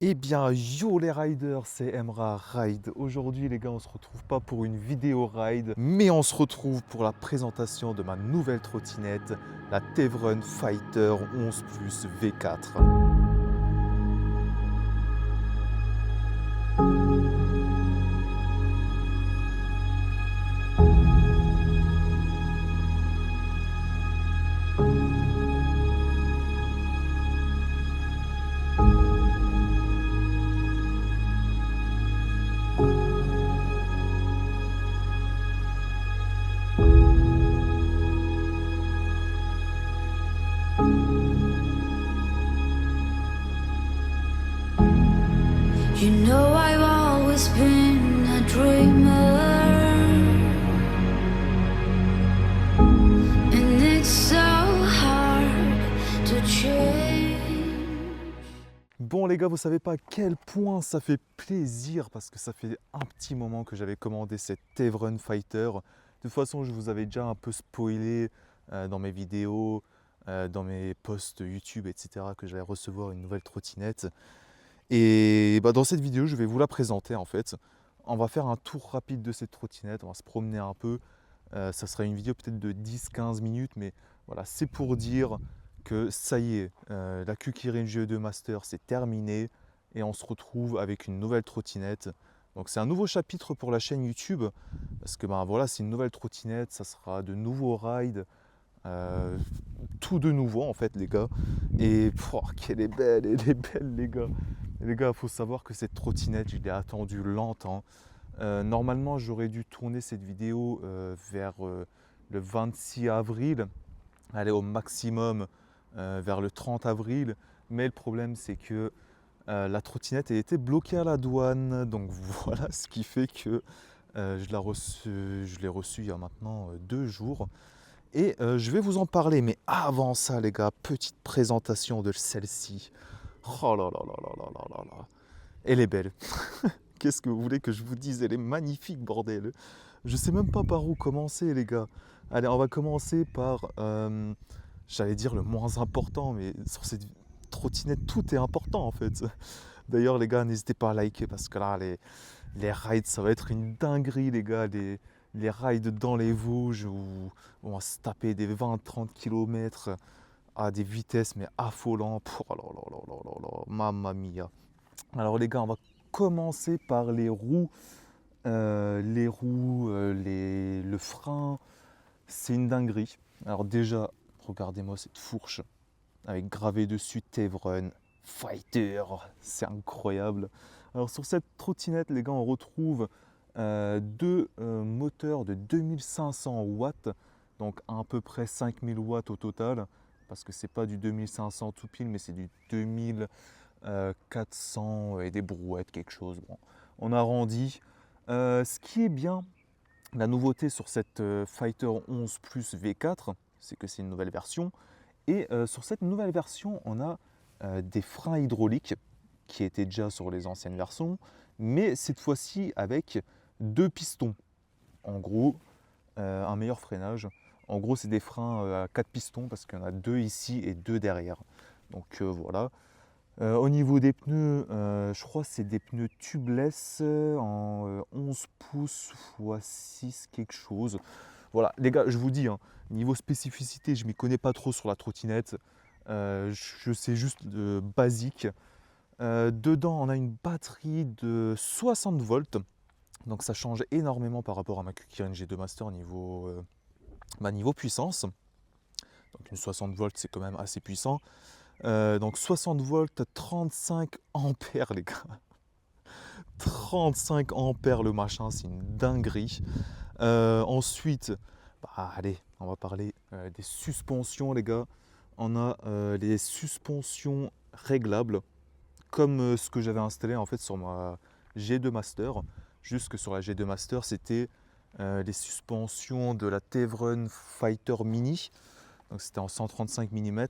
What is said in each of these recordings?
Eh bien, yo les riders, c'est Emra Ride. Aujourd'hui, les gars, on se retrouve pas pour une vidéo ride, mais on se retrouve pour la présentation de ma nouvelle trottinette, la Tevrun Fighter 11 Plus V4. You know I've always been a dreamer, and it's so hard to change. Bon les gars, vous savez pas à quel point ça fait plaisir parce que ça fait un petit moment que j'avais commandé cette Tevrun Fighter. De toute façon, je vous avais déjà un peu spoilé dans mes vidéos, dans mes posts YouTube, etc. que j'allais recevoir une nouvelle trottinette. Et bah, dans cette vidéo, je vais vous la présenter en fait. On va faire un tour rapide de cette trottinette, on va se promener un peu. Ça sera une vidéo peut-être de 10-15 minutes, mais voilà, c'est pour dire que ça y est, la Kukirin GE2 Master c'est terminé et on se retrouve avec une nouvelle trottinette. Donc c'est un nouveau chapitre pour la chaîne YouTube parce que ben voilà, c'est une nouvelle trottinette, ça sera de nouveaux rides, euh, tout de nouveau en fait les gars. Et qu'elle est belle, elle est belle les gars. Et les gars, il faut savoir que cette trottinette, je l'ai attendue longtemps. Normalement, j'aurais dû tourner cette vidéo vers le 26 avril, aller au maximum vers le 30 avril. Mais le problème, c'est que la trottinette elle était bloquée à la douane. Donc voilà ce qui fait que je l'ai reçue il y a maintenant 2 jours. Et je vais vous en parler. Mais avant ça, les gars, petite présentation de celle-ci. Oh là là là là là là là là. Elle est belle. Qu'est-ce que vous voulez que je vous dise? Elle est magnifique, bordel. Je sais même pas par où commencer, les gars. Allez, on va commencer par, j'allais dire le moins important, mais sur cette trottinette, tout est important en fait. D'ailleurs, les gars, n'hésitez pas à liker parce que là, les rides, ça va être une dinguerie, les gars. Les rides dans les Vosges où on va se taper des 20-30 km à des vitesses mais affolantes. Oh là là là là là là, mamma mia. Alors les gars, on va commencer par les roues. Le frein, c'est une dinguerie. Alors déjà, regardez-moi cette fourche avec gravé dessus Tevrun Fighter, c'est incroyable. Alors sur cette trottinette, les gars, on retrouve deux moteurs de 2500 watts, donc à peu près 5000 watts au total, parce que c'est pas du 2500 tout pile, mais c'est du 2400 et des brouettes, quelque chose. Bon, on arrondit. Ce qui est bien, la nouveauté sur cette Fighter 11 Plus V4, c'est que c'est une nouvelle version. Et sur cette nouvelle version, on a des freins hydrauliques qui étaient déjà sur les anciennes versions, mais cette fois-ci avec deux pistons. En gros, un meilleur freinage. En gros, c'est des freins à 4 pistons parce qu'il y en a deux ici et deux derrière. Donc voilà. Au niveau des pneus, je crois que c'est des pneus tubeless en 11 pouces x 6 quelque chose. Voilà, les gars, je vous dis, hein, niveau spécificité, je ne m'y connais pas trop sur la trottinette. Je sais juste basique. Dedans, on a une batterie de 60 volts. Donc ça change énormément par rapport à ma Kukirin G2 Master niveau puissance. Donc une 60 volts, c'est quand même assez puissant. Donc 60 volts, 35 ampères les gars. 35 ampères le machin, c'est une dinguerie. Ensuite, bah, allez, on va parler des suspensions les gars. On a les suspensions réglables, comme ce que j'avais installé en fait sur ma G2 Master. Juste que sur la G2 Master, c'était les suspensions de la Tevrun Fighter Mini. Donc c'était en 135 mm.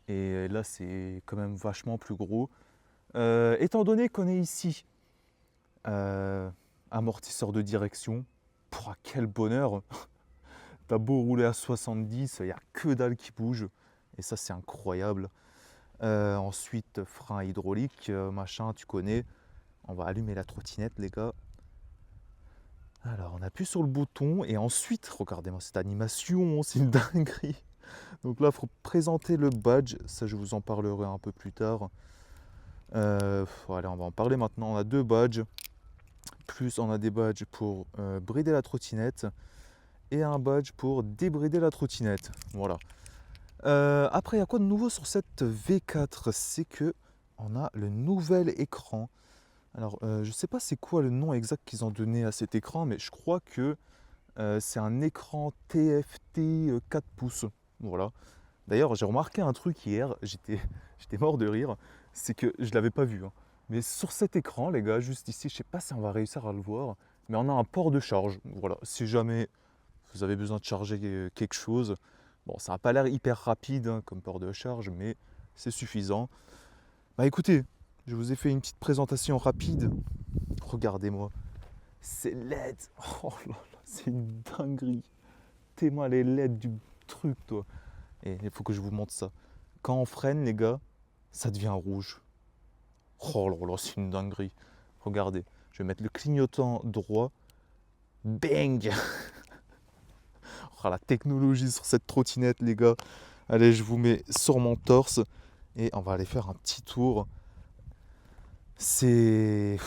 Et là, c'est quand même vachement plus gros. Étant donné qu'on est ici, amortisseur de direction, quel bonheur! T'as beau rouler à 70, il n'y a que dalle qui bouge. Et ça, c'est incroyable. Ensuite, frein hydraulique, machin, tu connais. On va allumer la trottinette, les gars. Alors, on appuie sur le bouton et ensuite, regardez-moi cette animation, c'est une dinguerie. Donc là, il faut présenter le badge. Ça, je vous en parlerai un peu plus tard. Voilà, on va en parler maintenant. On a 2 badges. Plus, on a des badges pour brider la trottinette et un badge pour débrider la trottinette. Voilà. Après, il y a quoi de nouveau sur cette V4? C'est que on a le nouvel écran. Alors, je ne sais pas c'est quoi le nom exact qu'ils ont donné à cet écran, mais je crois que c'est un écran TFT 4 pouces. Voilà. D'ailleurs, j'ai remarqué un truc hier, j'étais mort de rire, c'est que je ne l'avais pas vu, hein. Mais sur cet écran, les gars, juste ici, je ne sais pas si on va réussir à le voir, mais on a un port de charge. Voilà, si jamais vous avez besoin de charger quelque chose, bon, ça n'a pas l'air hyper rapide hein, comme port de charge, mais c'est suffisant. Bah écoutez, je vous ai fait une petite présentation rapide. Regardez-moi, c'est LED. Oh là là, c'est une dinguerie. T'es-moi les LED du truc, toi. Et il faut que je vous montre ça. Quand on freine, les gars, ça devient rouge. Oh là là, c'est une dinguerie. Regardez, je vais mettre le clignotant droit. Bang. Oh, la technologie sur cette trottinette, les gars. Allez, je vous mets sur mon torse et on va aller faire un petit tour. C'est...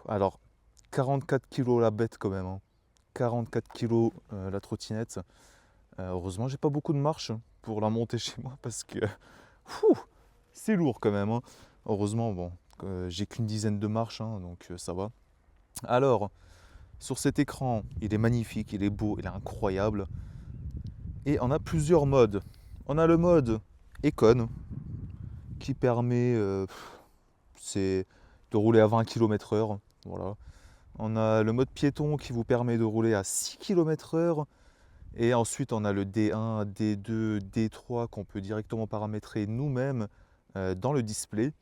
Alors, 44 kg la bête quand même, hein. 44 kg la trottinette. Heureusement, j'ai pas beaucoup de marche pour la monter chez moi parce que c'est lourd quand même, hein. Heureusement, bon, j'ai qu'une dizaine de marches, hein, donc ça va. Alors, sur cet écran, il est magnifique, il est beau, il est incroyable. Et on a plusieurs modes. On a le mode Econ qui permet de rouler à 20 km/h. Voilà. On a le mode piéton qui vous permet de rouler à 6 km/h. Et ensuite, on a le D1, D2, D3 qu'on peut directement paramétrer nous-mêmes dans le display.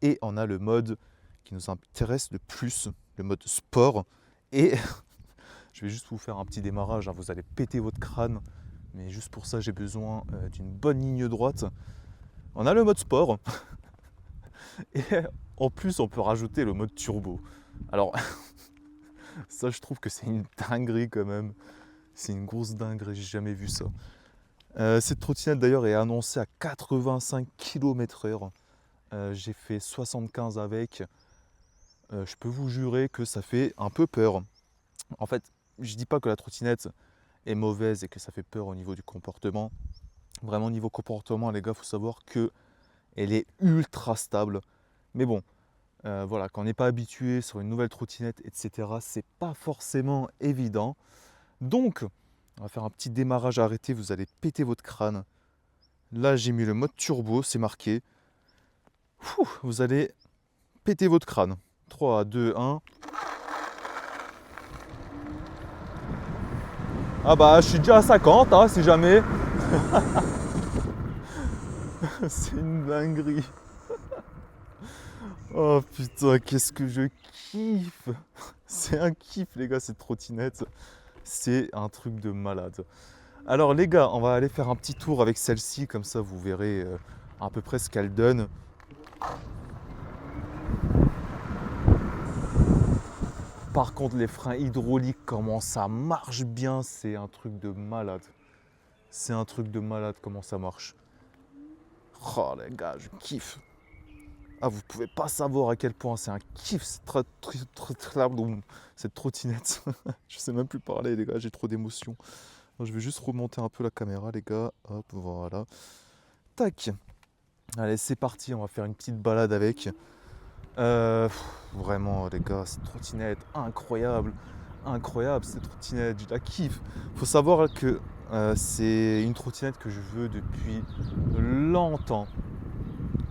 Et on a le mode qui nous intéresse le plus, le mode sport. Et je vais juste vous faire un petit démarrage, hein, vous allez péter votre crâne. Mais juste pour ça, j'ai besoin d'une bonne ligne droite. On a le mode sport. Et en plus, on peut rajouter le mode turbo. Alors, ça, je trouve que c'est une dinguerie quand même. C'est une grosse dinguerie, j'ai jamais vu ça. Cette trottinette d'ailleurs est annoncée à 85 km/h. J'ai fait 75 avec. Je peux vous jurer que ça fait un peu peur. En fait, je dis pas que la trottinette est mauvaise et que ça fait peur au niveau du comportement. Vraiment au niveau comportement, les gars, il faut savoir que elle est ultra stable. Mais bon, voilà, quand on n'est pas habitué sur une nouvelle trottinette, etc., c'est pas forcément évident. Donc, on va faire un petit démarrage arrêté, vous allez péter votre crâne. Là, j'ai mis le mode turbo, c'est marqué. Vous allez péter votre crâne. 3, 2, 1. Ah bah, je suis déjà à 50, hein, si jamais. C'est une dinguerie. Oh putain, qu'est-ce que je kiffe. C'est un kiff, les gars, cette trottinette. C'est un truc de malade. Alors les gars, on va aller faire un petit tour avec celle-ci, comme ça vous verrez à peu près ce qu'elle donne. Par contre, les freins hydrauliques, comment ça marche bien, c'est un truc de malade. C'est un truc de malade comment ça marche. Oh les gars, je kiffe. Ah, vous pouvez pas savoir à quel point c'est un kiff cette trottinette. Je sais même plus parler les gars, j'ai trop d'émotions. Je vais juste remonter un peu la caméra les gars. Hop, voilà. Tac. Allez, c'est parti, on va faire une petite balade avec. Vraiment les gars, cette trottinette, incroyable. Incroyable cette trottinette, je la kiffe. Faut savoir que c'est une trottinette que je veux depuis longtemps.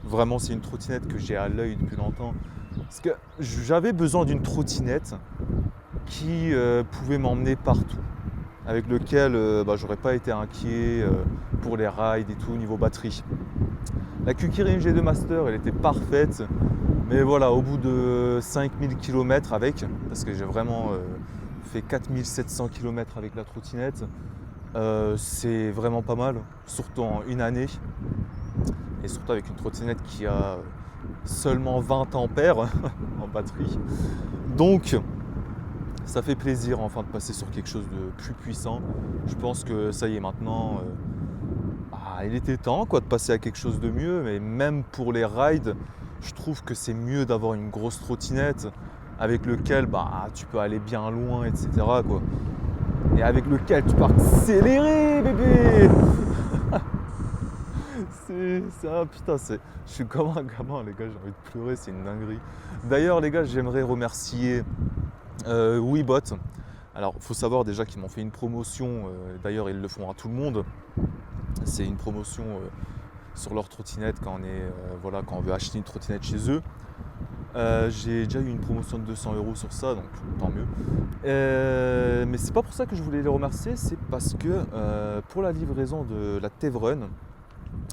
Vraiment, c'est une trottinette que j'ai à l'œil depuis longtemps. Parce que j'avais besoin d'une trottinette qui pouvait m'emmener partout. Avec lequel j'aurais pas été inquiet pour les rides et tout niveau batterie. La Kukirin G2 Master, elle était parfaite. Mais voilà, au bout de 5000 km avec, parce que j'ai vraiment fait 4700 km avec la trottinette, c'est vraiment pas mal, surtout en une année. et surtout avec une trottinette qui a seulement 20 ampères en batterie. Donc ça fait plaisir enfin de passer sur quelque chose de plus puissant. Je pense que ça y est maintenant, il était temps quoi, de passer à quelque chose de mieux, mais même pour les rides, je trouve que c'est mieux d'avoir une grosse trottinette avec lequel tu peux aller bien loin, etc. quoi. Et avec lequel tu peux accélérer, bébé. Je suis comme un gamin, les gars, j'ai envie de pleurer, c'est une dinguerie. D'ailleurs, les gars, j'aimerais remercier Webot. Alors, il faut savoir déjà qu'ils m'ont fait une promotion, d'ailleurs, ils le font à tout le monde. C'est une promotion sur leur trottinette quand on veut acheter une trottinette chez eux. J'ai déjà eu une promotion de 200 € sur ça, donc tant mieux. Mais c'est pas pour ça que je voulais les remercier, c'est parce que pour la livraison de la Tevrun,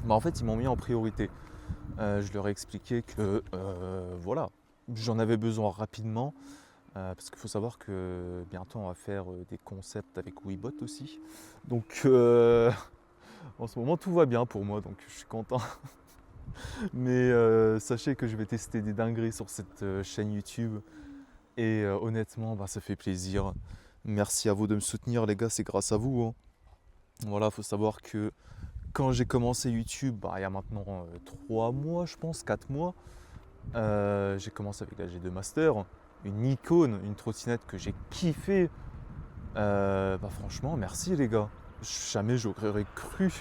en fait ils m'ont mis en priorité. Je leur ai expliqué que j'en avais besoin rapidement, parce qu'il faut savoir que bientôt on va faire des concepts avec Webot aussi. Donc en ce moment tout va bien pour moi, donc je suis content. Mais sachez que je vais tester des dingueries sur cette chaîne YouTube et honnêtement ça fait plaisir. Merci à vous de me soutenir les gars, c'est grâce à vous. Voilà, il faut savoir que quand j'ai commencé YouTube, il y a maintenant 3 mois je pense, 4 mois, j'ai commencé avec la G2 Master, une icône, une trottinette que j'ai kiffé. Franchement merci les gars, jamais j'aurais cru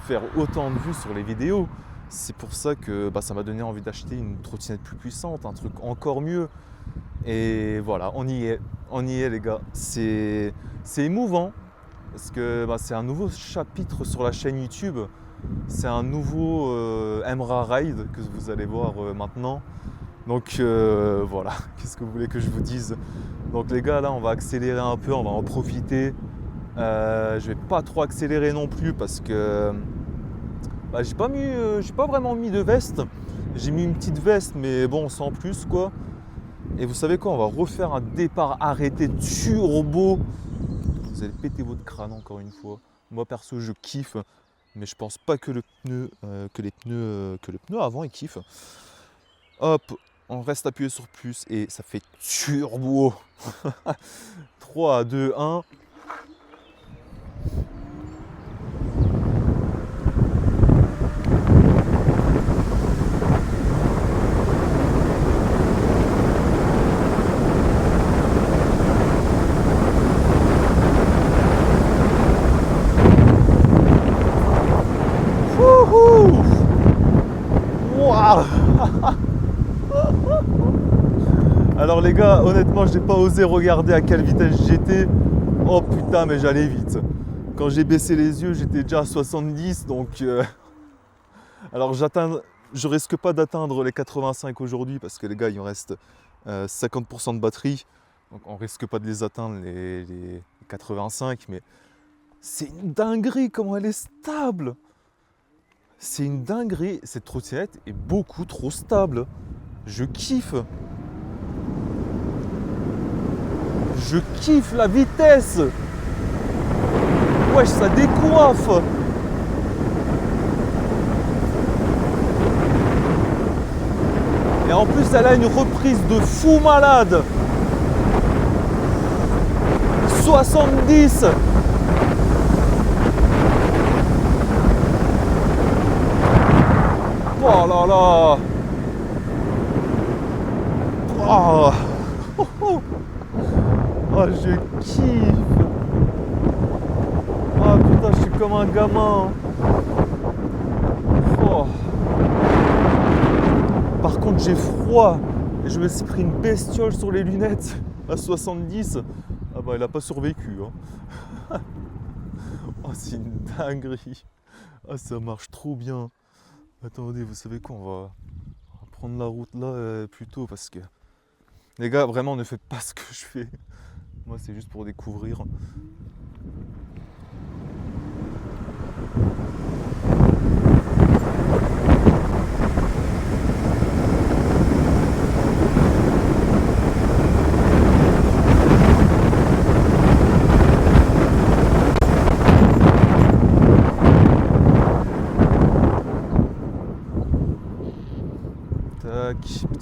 faire autant de vues sur les vidéos. C'est pour ça que ça m'a donné envie d'acheter une trottinette plus puissante, un truc encore mieux. Et voilà, on y est les gars. C'est émouvant parce que c'est un nouveau chapitre sur la chaîne YouTube. C'est un nouveau Emra Ride que vous allez voir maintenant. Donc voilà, qu'est-ce que vous voulez que je vous dise? Donc les gars, là on va accélérer un peu, on va en profiter. Je vais pas trop accélérer non plus parce que j'ai pas vraiment mis de veste. J'ai mis une petite veste, mais bon, sans plus quoi. Et vous savez quoi, on va refaire un départ arrêté turbo. Vous allez péter votre crâne encore une fois. Moi perso, je kiffe, mais je pense pas que le pneu avant il kiffe. Hop, on reste appuyé sur plus et ça fait turbo. 3, 2, 1. Alors les gars, honnêtement, j'ai pas osé regarder à quelle vitesse j'étais. Oh putain, mais j'allais vite. Quand j'ai baissé les yeux, j'étais déjà à 70, donc alors je risque pas d'atteindre les 85 aujourd'hui parce que les gars, il me reste 50% de batterie, donc on risque pas de les atteindre les 85, mais c'est une dinguerie comment elle est stable. C'est une dinguerie, cette trottinette est beaucoup trop stable. Je kiffe. Je kiffe la vitesse. Wesh, ça décoiffe. Et en plus, elle a une reprise de fou malade. 70. Oh là là. Oh. Oh, oh. Oh, je kiffe. Oh putain, je suis comme un gamin. Oh. Par contre, j'ai froid. Et je me suis pris une bestiole sur les lunettes à 70. Ah bah, elle a pas survécu. Hein. Oh, c'est une dinguerie. Ah, ça marche trop bien. Attendez, vous savez quoi, on va prendre la route là plutôt parce que les gars, vraiment ne faites pas ce que je fais. Moi c'est juste pour découvrir.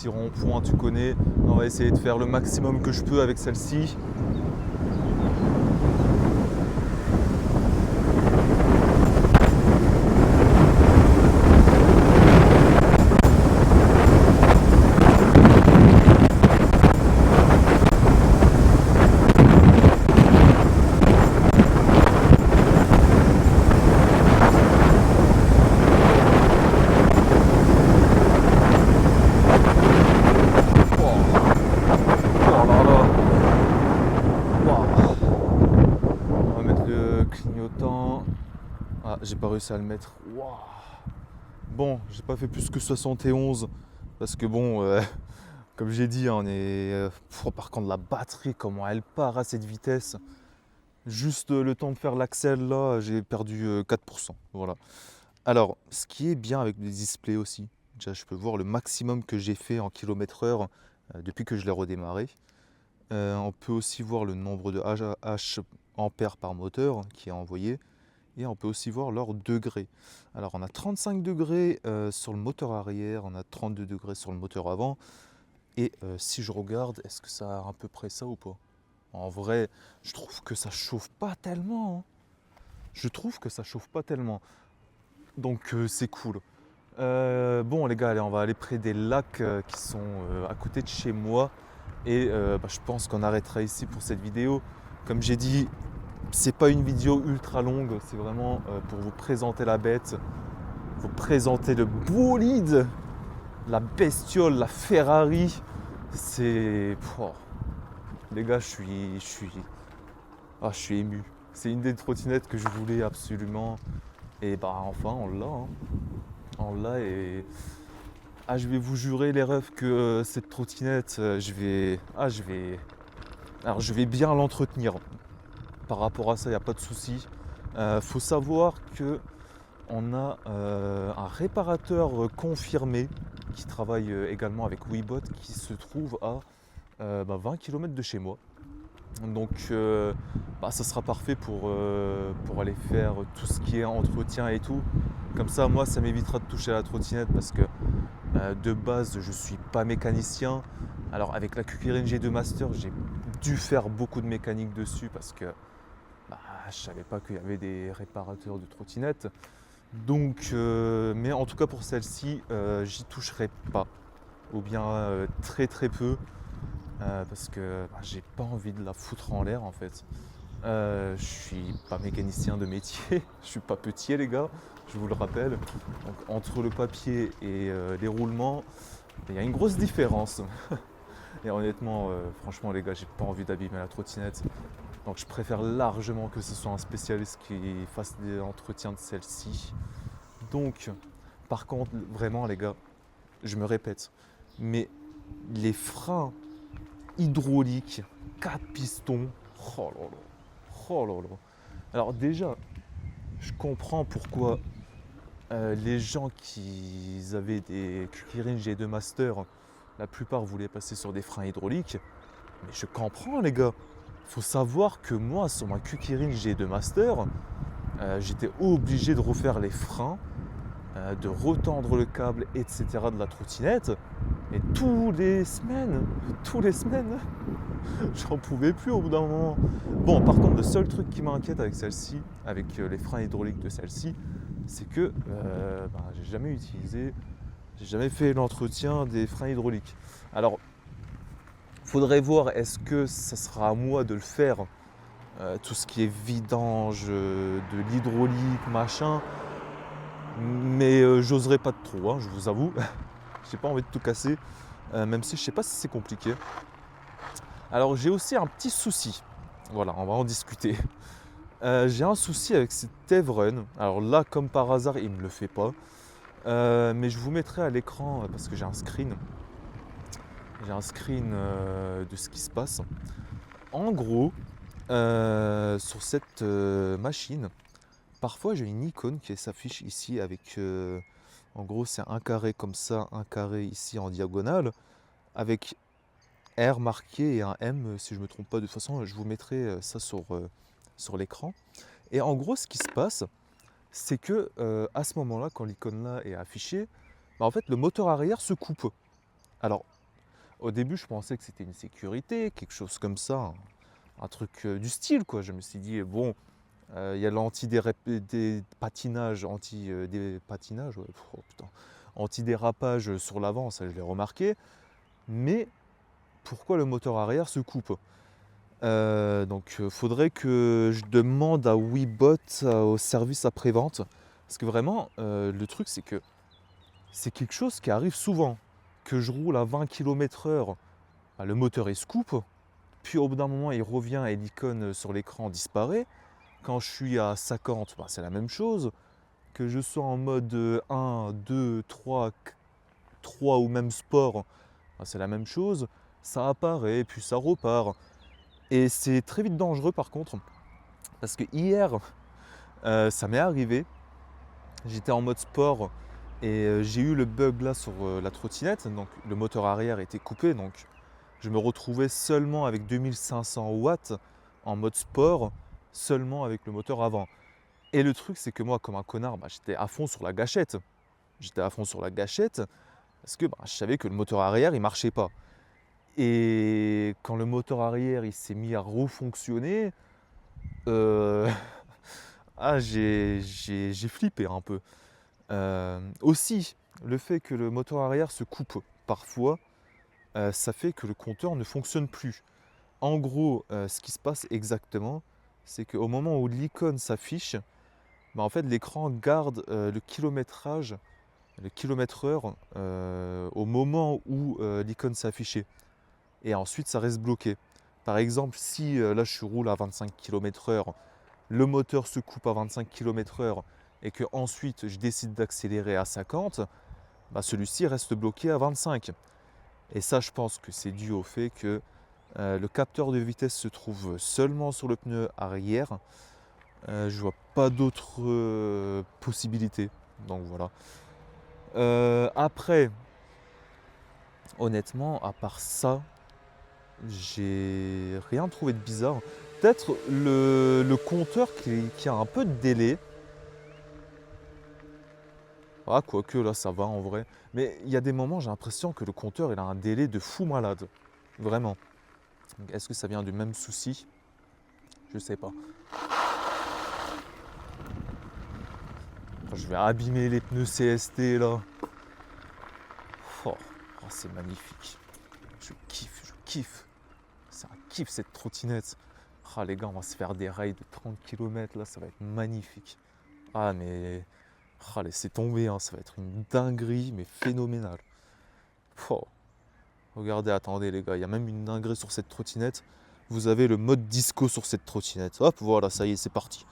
petit rond-point, tu connais. On va essayer de faire le maximum que je peux avec celle-ci. J'ai pas réussi à le mettre. Wow. Bon, j'ai pas fait plus que 71 parce que bon, comme j'ai dit, on est. Par contre, la batterie, comment elle part à cette vitesse. Juste le temps de faire l'axel là, j'ai perdu 4%. Voilà. Alors, ce qui est bien avec le display aussi, déjà je peux voir le maximum que j'ai fait en km/h depuis que je l'ai redémarré. On peut aussi voir le nombre de H ampères par moteur qui est envoyé. Et on peut aussi voir leur degré. Alors on a 35 degrés sur le moteur arrière, on a 32 degrés sur le moteur avant. Et si je regarde, est-ce que ça a à peu près ça ou pas? En vrai, je trouve que ça chauffe pas tellement. Hein. Je trouve que ça chauffe pas tellement. Donc c'est cool. Bon les gars, allez, on va aller près des lacs qui sont à côté de chez moi. Et je pense qu'on arrêtera ici pour cette vidéo. Comme j'ai dit, c'est pas une vidéo ultra longue, c'est vraiment pour vous présenter la bête, vous présenter le bolide, la bestiole, la Ferrari. C'est... les gars, je suis ému. C'est une des trottinettes que je voulais absolument. Et enfin, on l'a. Hein. On l'a et... je vais vous jurer les refs que cette trottinette, je vais bien l'entretenir. Par rapport à ça, il n'y a pas de souci. Faut savoir qu'on a un réparateur confirmé qui travaille également avec Webot qui se trouve à 20 km de chez moi. Donc ça sera parfait pour aller faire tout ce qui est entretien et tout. Comme ça, moi, ça m'évitera de toucher à la trottinette parce que de base, je ne suis pas mécanicien. Alors avec la Kukirin G2 Master, j'ai dû faire beaucoup de mécanique dessus parce que je ne savais pas qu'il y avait des réparateurs de trottinettes. Donc, mais en tout cas pour celle-ci, j'y toucherai pas. Ou bien très très peu. Parce que j'ai pas envie de la foutre en l'air en fait. Je suis pas mécanicien de métier. Je suis pas petit les gars, je vous le rappelle. Donc entre le papier et les roulements, il y a une grosse différence. Et honnêtement, franchement les gars, j'ai pas envie d'abîmer la trottinette. Donc je préfère largement que ce soit un spécialiste qui fasse des entretiens de celle-ci. Donc, par contre, vraiment les gars, je me répète, mais les freins hydrauliques, 4 pistons, oh là là, oh là là. Alors déjà, je comprends pourquoi les gens qui avaient des Kukirin G2 Master, la plupart voulaient passer sur des freins hydrauliques. Mais je comprends les gars. Faut savoir que moi, sur ma Kukirin G2 Master, j'étais obligé de refaire les freins, de retendre le câble, etc. de la trottinette. Et tous les semaines, j'en pouvais plus au bout d'un moment. Bon, par contre, le seul truc qui m'inquiète avec celle-ci, avec les freins hydrauliques de celle-ci, c'est que j'ai jamais fait l'entretien des freins hydrauliques. Alors, faudrait voir, est-ce que ça sera à moi de le faire, tout ce qui est vidange, de l'hydraulique, machin. Mais j'oserais pas de trop, hein, je vous avoue. J'ai pas envie de tout casser, même si je sais pas si c'est compliqué. Alors j'ai aussi un petit souci. Voilà, on va en discuter. J'ai un souci avec cette Tevren. Alors là, comme par hasard, il ne me le fait pas. Mais je vous mettrai à l'écran parce que j'ai un screen. J'ai un screen de ce qui se passe. En gros, sur cette machine, parfois j'ai une icône qui s'affiche ici avec, en gros c'est un carré comme ça, un carré ici en diagonale, avec R marqué et un M si je ne me trompe pas. De toute façon, je vous mettrai ça sur l'écran. Et en gros, ce qui se passe, c'est que à ce moment-là, quand l'icône là est affichée, en fait le moteur arrière se coupe. Alors Au début, je pensais que c'était une sécurité, quelque chose comme ça, un truc du style, quoi. Je me suis dit, bon, il y a des patinages, des patinages, ouais, oh, putain, anti-dérapage sur l'avant, ça je l'ai remarqué. Mais pourquoi le moteur arrière se coupe? Donc faudrait que je demande à Webot, au service après-vente. Parce que vraiment, le truc c'est que c'est quelque chose qui arrive souvent. Que je roule à 20 km/h, bah, le moteur il se coupe. Puis au bout d'un moment il revient et l'icône sur l'écran disparaît. Quand je suis à 50, bah, c'est la même chose. Que je sois en mode 1, 2, 3, 3 ou même sport, bah, c'est la même chose. Ça apparaît, puis ça repart. Et c'est très vite dangereux par contre. Parce que hier, ça m'est arrivé. J'étais en mode sport et j'ai eu le bug là sur la trottinette. Donc le moteur arrière était coupé. Donc je me retrouvais seulement avec 2500 watts en mode sport, seulement avec le moteur avant. Et le truc, c'est que moi, comme un connard, bah, j'étais à fond sur la gâchette. J'étais à fond sur la gâchette parce que bah, je savais que le moteur arrière, il marchait pas. Et quand le moteur arrière, il s'est mis à refonctionner, euh, j'ai flippé un peu. Aussi, le fait que le moteur arrière se coupe parfois, ça fait que le compteur ne fonctionne plus. En gros, ce qui se passe exactement, c'est qu'au moment où l'icône s'affiche, bah, en fait, l'écran garde le kilométrage, le kilomètre-heure au moment où l'icône s'est affichée. Et ensuite, ça reste bloqué. Par exemple, si là je roule à 25 km/h, le moteur se coupe à 25 km/h et que ensuite je décide d'accélérer à 50, bah, celui-ci reste bloqué à 25. Et ça, je pense que c'est dû au fait que le capteur de vitesse se trouve seulement sur le pneu arrière. Je vois pas d'autres possibilités. Donc voilà. Après, honnêtement, à part ça, j'ai rien trouvé de bizarre. Peut-être le compteur qui a un peu de délai. Ah, quoique là, ça va en vrai. Mais il y a des moments, j'ai l'impression que le compteur, il a un délai de fou malade. Vraiment. Donc, est-ce que ça vient du même souci? Je sais pas. Je vais abîmer les pneus CST là. Oh, oh, c'est magnifique. Je kiffe, je kiffe. C'est un kiff cette trottinette. Ah les gars, on va se faire des rails de 30 km là, ça va être magnifique. Ah mais... Ah laissez tomber, hein, ça va être une dinguerie, mais phénoménale. Oh. Regardez, attendez les gars, il y a même une dinguerie sur cette trottinette. Vous avez le mode disco sur cette trottinette. Hop, voilà, ça y est, c'est parti.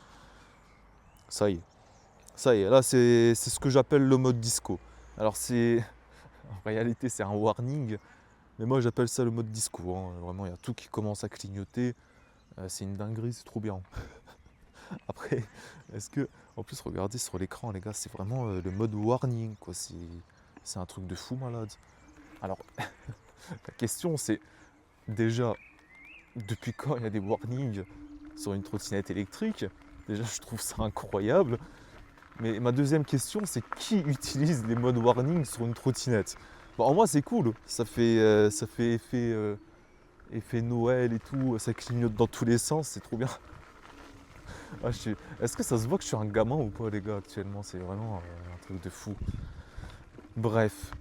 Ça y est. Ça y est, là c'est ce que j'appelle le mode disco. Alors c'est... En réalité c'est un warning, mais moi j'appelle ça le mode disco. Hein. Vraiment, il y a tout qui commence à clignoter. C'est une dinguerie, c'est trop bien. Après, est-ce que... En plus, regardez sur l'écran, les gars, c'est vraiment le mode warning, quoi. C'est un truc de fou malade. Alors, la question c'est, déjà, depuis quand il y a des warnings sur une trottinette électrique? Déjà, je trouve ça incroyable. Mais ma deuxième question, c'est qui utilise les modes warning sur une trottinette? Bon, en moi, c'est cool. Ça fait effet Noël et tout. Ça clignote dans tous les sens. C'est trop bien. Ah, est-ce que ça se voit que je suis un gamin ou pas, les gars, actuellement? C'est vraiment un truc de fou. Bref.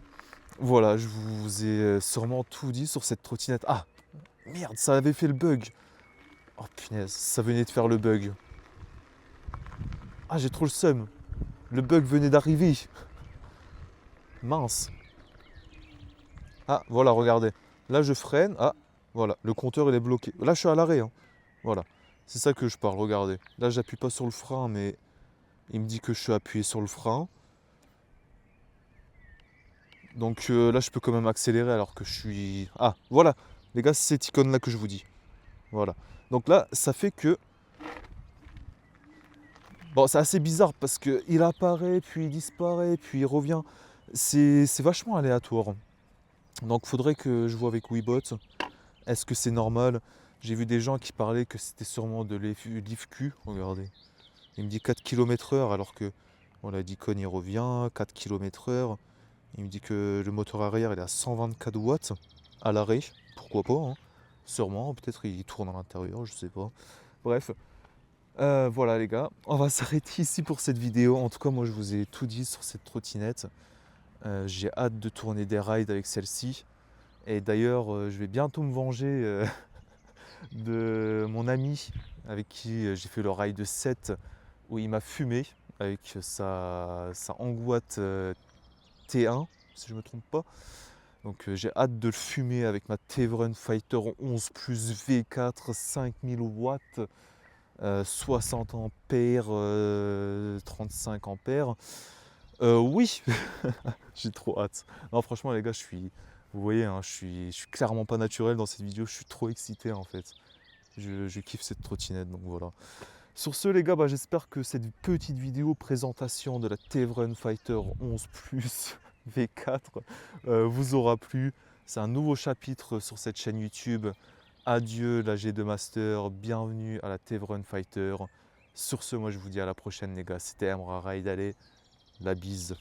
Voilà, je vous ai sûrement tout dit sur cette trottinette. Ah, merde, ça avait fait le bug. Oh punaise, ça venait de faire le bug. Ah, j'ai trop le seum. Le bug venait d'arriver. Mince. Ah, voilà, regardez. Là, je freine. Ah, voilà, le compteur, il est bloqué. Là, je suis à l'arrêt. Hein. Voilà. C'est ça que je parle, regardez. Là, j'appuie pas sur le frein, mais il me dit que je suis appuyé sur le frein. Donc là, je peux quand même accélérer alors que je suis... Ah, voilà. Les gars, c'est cette icône-là que je vous dis. Voilà. Donc là, ça fait que... Bon, c'est assez bizarre parce qu'il apparaît, puis il disparaît, puis il revient. C'est vachement aléatoire. Donc il faudrait que je vois avec Webot. Est-ce que c'est normal? J'ai vu des gens qui parlaient que c'était sûrement de l'IFQ. Regardez. Il me dit 4 km/h alors que voilà, l'icône il revient, 4 km/h. Il me dit que le moteur arrière il est à 124 watts. à l'arrêt, pourquoi pas, hein. Sûrement, peut-être il tourne à l'intérieur, je sais pas. Bref, voilà les gars, on va s'arrêter ici pour cette vidéo. En tout cas, moi je vous ai tout dit sur cette trottinette. J'ai hâte de tourner des rides avec celle-ci. Et d'ailleurs, je vais bientôt me venger de mon ami avec qui j'ai fait le ride 7 où il m'a fumé avec sa Angouat T1, si je ne me trompe pas. Donc j'ai hâte de le fumer avec ma Tevren Fighter 11 plus V4 5000 watts, 60 ampères, 35 ampères. Oui, j'ai trop hâte. Non, franchement les gars, vous voyez, hein, je suis clairement pas naturel dans cette vidéo, je suis trop excité en fait. Je kiffe cette trottinette, donc voilà. Sur ce les gars, j'espère que cette petite vidéo présentation de la Tevren Fighter 11 Plus V4 vous aura plu. C'est un nouveau chapitre sur cette chaîne YouTube. Adieu la G2 Master, bienvenue à la Tevren Fighter. Sur ce, moi je vous dis à la prochaine les gars, c'était Emra Ride, allez, la bise.